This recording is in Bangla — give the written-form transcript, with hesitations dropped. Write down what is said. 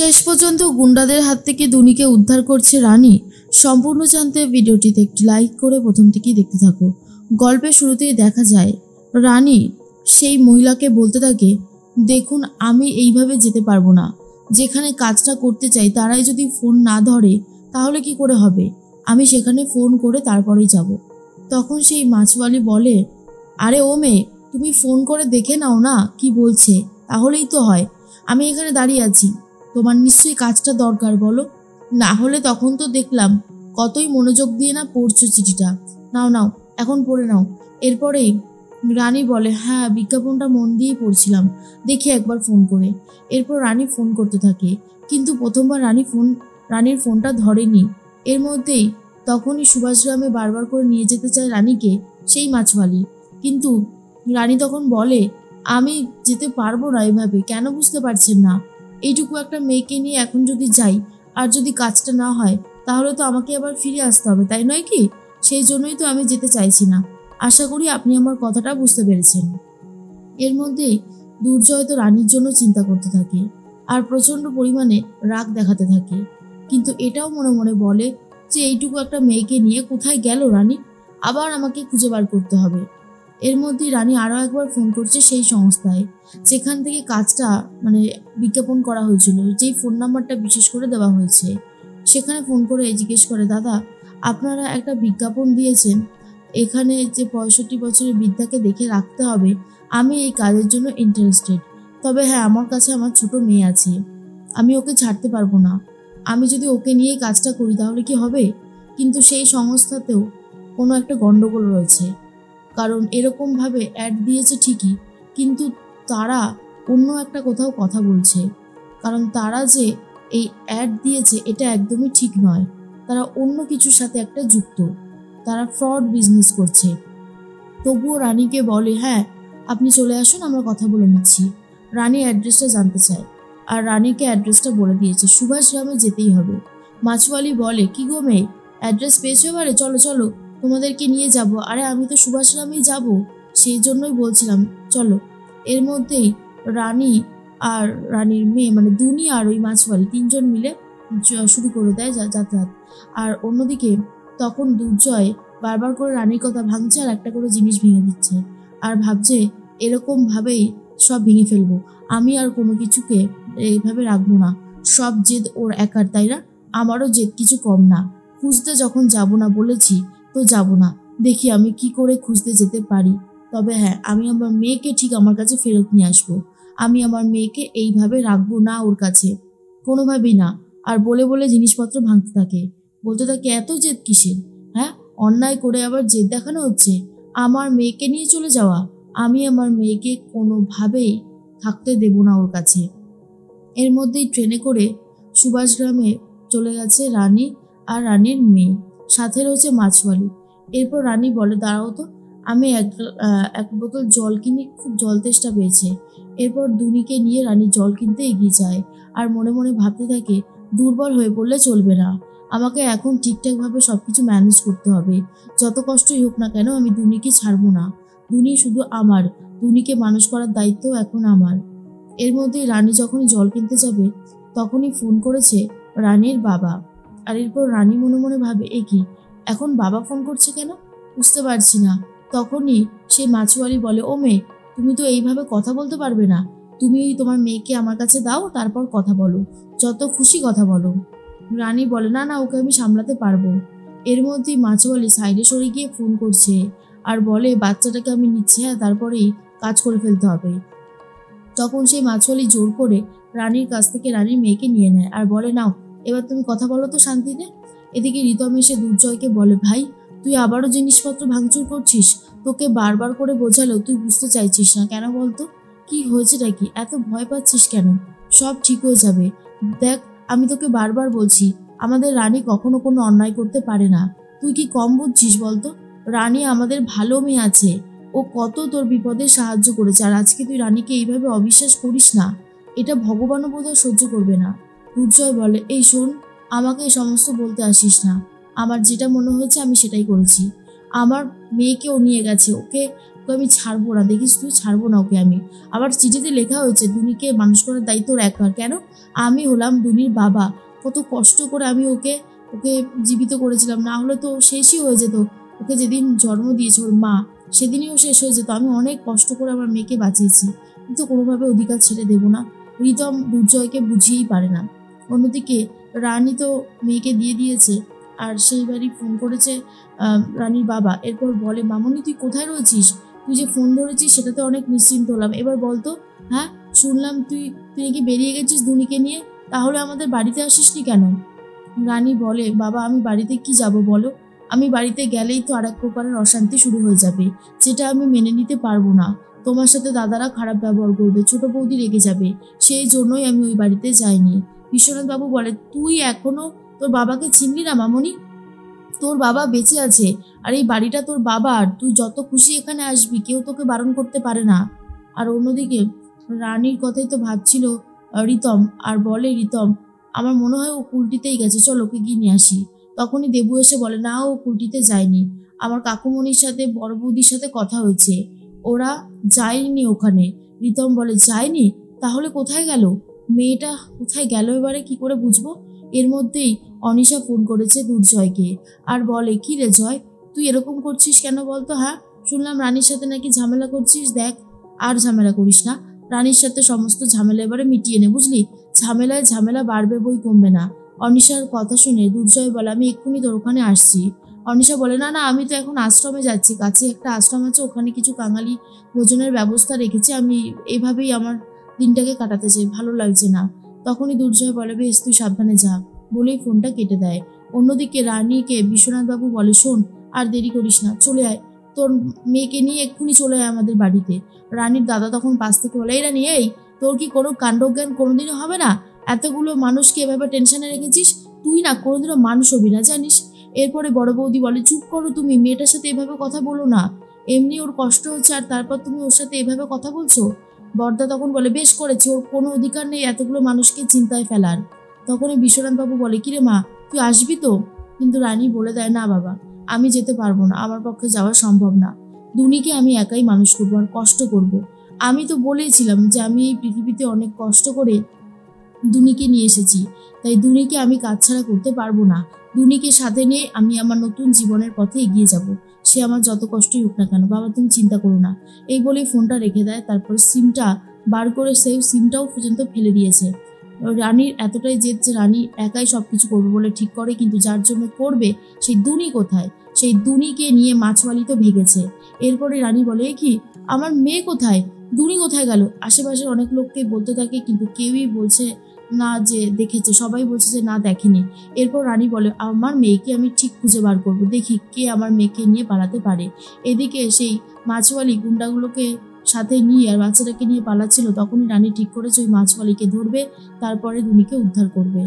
শেষ পর্যন্ত গুন্ডাদের হাত থেকে দুনিকে উদ্ধার করছে রানী। সম্পূর্ণ জানতে ভিডিওটিতে একটি লাইক করে প্রথম থেকেই দেখতে থাকো। গল্পের শুরুতেই দেখা যায় রানী সেই মহিলাকে বলতে থাকে, দেখুন আমি এইভাবে যেতে পারবো না, যেখানে কাজটা করতে চাই তারাই যদি ফোন না ধরে তাহলে কি করে হবে, আমি সেখানে ফোন করে তারপরেই যাব। তখন সেই মাছওয়ালি বলে, আরে ও মেয়ে, তুমি ফোন করে দেখে নাও না কি বলছে, তাহলেই তো হয়। আমি এখানে দাঁড়িয়ে আছি, তোমার নিশ্চয়ই কাজটা দরকার, বলো। না হলে তখন তো দেখলাম কতই মনোযোগ দিয়ে না পড়ছো চিঠিটা, নাও নাও এখন পড়ে নাও। এরপরেই রানী বলে, হ্যাঁ বিজ্ঞাপনটা মন দিয়েই পড়ছিলাম, দেখি একবার ফোন করে। এরপর রানী ফোন করতে থাকে, কিন্তু প্রথমবার রানীর ফোনটা ধরেনি। এর মধ্যেই তখনই সুভাষ গ্রামে বারবার করে নিয়ে যেতে চায় রানীকে সেই মাছওয়ালি, কিন্তু রানী তখন বলে, আমি যেতে পারবো না এভাবে, কেন বুঝতে পারছেন না? এইটুকু একটা মেয়েকে নিয়ে এখন যদি যাই আর যদি কাজটা না হয় তাহলে তো আমাকে আবার ফিরে আসতে হবে, তাই নয় কি? সেই জন্যই তো আমি যেতে চাইছি না। আশা করি আপনি আমার কথাটা বুঝতে পেরেছেন। এর মধ্যেই দুর্জয় তো রানীর জন্য চিন্তা করতে থাকে আর প্রচণ্ড পরিমাণে রাগ দেখাতে থাকে, কিন্তু এটাও মনে মনে বলে যে এইটুকু একটা মেয়েকে নিয়ে কোথায় গেল রানী, আবার আমাকে খুঁজে বার করতে হবে। এর মধ্যে রানী আরও একবার ফোন করছে সেই সংস্থায় যেখান থেকে কাজটা বিজ্ঞাপন করা হয়েছিল, যেই ফোন নাম্বারটা বিশেষ করে দেওয়া হয়েছে। সেখানে ফোন করে জিজ্ঞেস করে, দাদা আপনারা একটা বিজ্ঞাপন দিয়েছেন, এখানে যে 65 বছরের বৃদ্ধাকে দেখে রাখতে হবে, আমি এই কাজের জন্য ইন্টারেস্টেড। তবে হ্যাঁ, আমার কাছে আমার ছোট মেয়ে আছে, আমি ওকে ছাড়তে পারবো না। আমি যদি ওকে নিয়েই কাজটা করি তাহলে কি হবে? কিন্তু সেই সংস্থাতেও কোনো একটা গণ্ডগোল রয়েছে, কারণ এরকমভাবে অ্যাড দিয়েছে ঠিকই, কিন্তু তারা অন্য একটা কোথাও কথা বলছে। কারণ তারা যে এই অ্যাড দিয়েছে এটা একদমই ঠিক নয়, তারা অন্য কিছুর সাথে একটা যুক্ত, তারা ফ্রড বিজনেস করছে। তবুও রানীকে বলে, হ্যাঁ আপনি চলে আসুন, আমরা কথা বলে নিচ্ছি। রানী অ্যাড্রেসটা জানতে চায় আর রানীকে অ্যাড্রেসটা বলে দিয়েছে, সুভাষ গ্রামে যেতেই হবে। মাছওয়ালি বলে, কি গো মেয়ে, অ্যাড্রেস পেয়েছো এবারে? চলো চলো, তোমাদেরকে নিয়ে যাব। আরে আমি তো সুভাষ গ্রামেই যাব, সেই জন্যই বলছিলাম, চলো। এর মধ্যেই রানী আর রানীর মেয়ে দুনি আর ওই মাছওয়ালি তিনজন মিলে শুরু করে দেয় যাতায়াত। আর অন্যদিকে তখন দুর্জয় বারবার করে রানীর কথা ভাঙছে আর একটা করে জিনিস ভেঙে দিচ্ছে আর ভাবছে এরকমভাবেই সব ভেঙে ফেলবো, আমি আর কোনো কিছুকে এইভাবে রাখবো না। সব জেদ ওর একার, তাই না? আমারও জেদ কিছু কম না। খুঁজতে যখন যাব না বলেছি তো যাব না, দেখি আমি কি করে খুঁজতে যেতে পারি। তবে হ্যাঁ, আমি আমার মেয়েকে ঠিক আমার কাছে ফেরত নিয়ে আসবো। আমি আমার মেয়েকে এইভাবে রাখবো না ওর কাছে, কোনোভাবেই না। আর বলে বলে জিনিসপত্র ভাঙতে থাকে, বলতে থাকে, এত জেদ কিসের? হ্যাঁ, অন্যায় করে আবার জেদ দেখানো হচ্ছে, আমার মেয়েকে নিয়ে চলে যাওয়া। আমি আমার মেয়েকে কোনোভাবেই থাকতে দেব না ওর কাছে। এর মধ্যেই ট্রেনে করে সুভাষ গ্রামে চলে গেছে রানী আর রানীর মেয়ে, সাথে রয়েছে মাছওয়ালি। এরপর রানী বলে, দাঁড়াও তো, আমি এক বোতল জল কিনে, খুব জল তেষ্টা পেয়েছে। এরপর দুনিকে নিয়ে রানী জল কিনতে এগিয়ে যায় আর মনে মনে ভাবতে থাকে, দুর্বল হয়ে পড়লে চলবে না, আমাকে এখন ঠিকঠাকভাবে সব কিছু ম্যানেজ করতে হবে। যত কষ্টই হোক না কেন আমি দুনিকে ছাড়বো না, দুনি শুধু আমার, দুনিকে মানুষ করার দায়িত্ব এখন আমার। এর মধ্যেই রানী যখনই জল কিনতে যাবে তখনই ফোন করেছে রানীর বাবা। আর এরপর রানী মনে মনে ভাবে, এ কি, এখন বাবা ফোন করছে কেন, বুঝতে পারছি না। তখনই সেই মাছওয়ালি বলে, ও মেয়ে, তুমি তো এইভাবে কথা বলতে পারবে না, তুমি তোমার মেয়েকে আমার কাছে দাও, তারপর কথা বলো, যত খুশি কথা বলো। রানী বলে, না না, ওকে আমি সামলাতে পারবো। এর মধ্যেই মাছওয়ালি সাইডে সরে গিয়ে ফোন করছে আর বলে, বাচ্চাটাকে আমি নিচ্ছি, হ্যাঁ তারপরেই কাজ করে ফেলতে হবে। তখন সেই মাছওয়ালি জোর করে রানীর কাছ থেকে রানীর মেয়েকে নিয়ে নেয় আর বলে, নাও এবার তুমি কথা বলো তো শান্তিতে। এদিকে রিতম এসে দুর্জয়কে বলে, ভাই তুই আবারও জিনিসপত্র ভাঙচুর করছিস, তোকে বারবার করে বোঝালেও তুই বুঝতে চাইছিস না কেন বলতো? কি হয়েছেটা কি, এত ভয় পাচ্ছিস কেন? সব ঠিক হয়ে যাবে, দেখ আমি তোকে বারবার বলছি, আমাদের রানী কখনো কোনো অন্যায় করতে পারে না। তুই কি কম বুঝছিস বলতো? রানী আমাদের ভালো মেয়ে আছে, ও কত তোর বিপদে সাহায্য করেছে, আর আজকে তুই রানীকে এইভাবে অবিশ্বাস করিস না, এটা ভগবানও বোধহয় সহ্য করবে না। দুর্জয় বলে, এই শোন, আমাকে এই সমস্ত বলতে আসিস না, আমার যেটা মনে হয়েছে আমি সেটাই করেছি। আমার মেয়েকে ও নিয়ে গেছে, ওকে ওকে আমি ছাড়বো না, দেখিস তুই, ছাড়বো না ওকে আমি। আবার চিঠিতে লেখা হয়েছে দুনিকে মানুষ করার দায়িত্ব ওর একার। কেন? আমি হলাম দুনির বাবা, কত কষ্ট করে আমি ওকে ওকে জীবিত করেছিলাম, না হলে তো শেষই হয়ে যেত। ওকে যেদিন জন্ম দিয়েছে ওর মা, সেদিনই ও শেষ হয়ে যেত। আমি অনেক কষ্ট করে আমার মেয়েকে বাঁচিয়েছি, কিন্তু কোনোভাবে অধিকার ছেড়ে দেবো না। রিতম দুর্জয়কে বুঝিয়েই পারে না। অন্যদিকে রানী তো মেয়েকে দিয়ে দিয়েছে, আর সেইবারই ফোন করেছে রানীর বাবা। এরপর বলে, মামনি তুই কোথায় রয়েছিস? তুই যে ফোন ধরেছিস সেটাতে অনেক নিশ্চিন্ত হলাম। এবার বলতো, হ্যাঁ শুনলাম তুই তুই নাকি বেরিয়ে গেছিস দুনিকে নিয়ে, তাহলে আমাদের বাড়িতে আসিসনি কেন? রানী বলে, বাবা আমি বাড়িতে কি যাব বলো? আমি বাড়িতে গেলেই তো আর এক প্রকারের অশান্তি শুরু হয়ে যাবে, যেটা আমি মেনে নিতে পারবো না। তোমার সাথে দাদারা খারাপ ব্যবহার করবে, ছোট বৌদি রেগে যাবে, সেই জন্যই আমি ওই বাড়িতে যাইনি। বিশ্বনাথ বাবু বলে, তুই এখনো তোর বাবাকে চিনলি না মামনি? তোর বাবা বেঁচে আছে, আর এই বাড়িটা তোর বাবার, তুই যত খুশি এখানে আসবি, কেউ তোকে বারণ করতে পারে না। আর অন্যদিকে রানীর কথাই তো ভাবছিল রিতম, আর বলে, রিতম আমার মনে হয় ও কুলটিতেই গেছে, চল ওকে গিয়ে নিয়ে আসি। তখনই দেবু এসে বলে, না ও কুলটিতে যায়নি, আমার কাকুমণির সাথে বড় বৌদির সাথে কথা হয়েছে, ওরা যায়নি ওখানে। রিতম বলে, যায়নি? তাহলে কোথায় গেল? মেয়েটা কোথায় গেল এবারে কি করে বুঝবো? এর মধ্যেই অনিশা ফোন করেছে দুর্জয়কে, আর বলে, কি রে জয়, তুই এরকম করছিস কেন বলতো? হ্যাঁ শুনলাম রানীর সাথে নাকি ঝামেলা করছিস, দেখ আর ঝামেলা করিস না, রানীর সাথে সমস্ত ঝামেলা এবারে মিটিয়ে নে, বুঝলি? ঝামেলায় ঝামেলা বাড়বে বই কমবে না। অনিশার কথা শুনে দুর্জয় বলে, আমি এক্ষুনি তোর ওখানে আসছি। অনিশা বলে, না না আমি তো এখন আশ্রমে যাচ্ছি, কাছে একটা আশ্রম আছে, ওখানে কিছু কাঙালি ভোজনের ব্যবস্থা রেখেছি, আমি এভাবেই আমার দিনটাকে কাটাতে চাই, ভালো লাগছে না। তখনই দুর্জয় বলে, বেশ তুই সাবধানে যা, বলেই ফোনটা কেটে দেয়। অন্যদিকে রানীকে বিশ্বনাথবাবু বলে, শোন আর দেরি করিস না, চলে আয়, তোর মেয়েকে নিয়ে এক্ষুনি চলে আয় আমাদের বাড়িতে। রানীর দাদা তখন পাশ থেকে বলে, এই রানী এই, তোর কি কোনো কাণ্ডজ্ঞান কোনোদিনও হবে না? এতগুলো মানুষকে এভাবে টেনশনে রেখেছিস, তুই না কোনোদিনও মানুষ হবি না জানিস। এরপরে বড় বৌদি বলে, চুপ করো তুমি, মেয়েটার সাথে এভাবে কথা বলো না, এমনি ওর কষ্ট হচ্ছে, আর তারপর তুমি ওর সাথে এভাবে কথা বলছো। বড়দা তখন বলে, বেশ করেছি, ওর কোনো অধিকার নেই এতগুলো মানুষকে চিন্তায় ফেলার। তখনই বিশ্বনাথবাবু বলে, কিরে মা তুই আসবি তো? কিন্তু রানী বলে দেয়, না বাবা আমি যেতে পারবো না, আমার পক্ষে যাওয়া সম্ভব না। দুনিকে আমি একাই মানুষ করবো আর কষ্ট করব। আমি তো বলেইছিলাম যে আমি এই পৃথিবীতে অনেক কষ্ট করে দুনিকে নিয়ে এসেছি, তাই দুনিকে আমি কাছছাড়া করতে পারবো না। দুনিকে সাথে নিয়ে আমি আমার নতুন জীবনের পথে এগিয়ে যাব, সে আমার যত কষ্টই হোক না কেন, বাবা তুমি চিন্তা করো না। এই বলেই ফোনটা রেখে দেয়, তারপর সিমটা বার করে সেই সিমটাও পর্যন্ত ফেলে দিয়েছে। রানীর এতটাই জেদ যে রানী একাই সবকিছু করবে বলে ঠিক করে, কিন্তু যার জন্য করবে সেই দুনি কোথায়? সেই দুনিকে নিয়ে মাছওয়ালি তো ভেগেছে। এরপরে রানী বলে, কি আমার মেয়ে কোথায়, দুনি কোথায় গেল? আশেপাশের অনেক লোককে বলতে থাকে, কিন্তু কেউই বলছে না যে দেখেছে, সবাই বলছে যে না দেখেনি। এরপর রানী বলে, আমার মেয়েকে আমি ঠিক খুঁজে বার করবো, দেখি কে আমার মেয়েকে নিয়ে পালাতে পারে। এদিকে সেই মাছওয়ালি গুন্ডাগুলোকে সাথে নিয়ে আর বাচ্চাটাকে নিয়ে পালাচ্ছিল, তখনই রানী ঠিক করেছে ওই মাছওয়ালিকে ধরবে, তারপরে দুনিকে উদ্ধার করবে।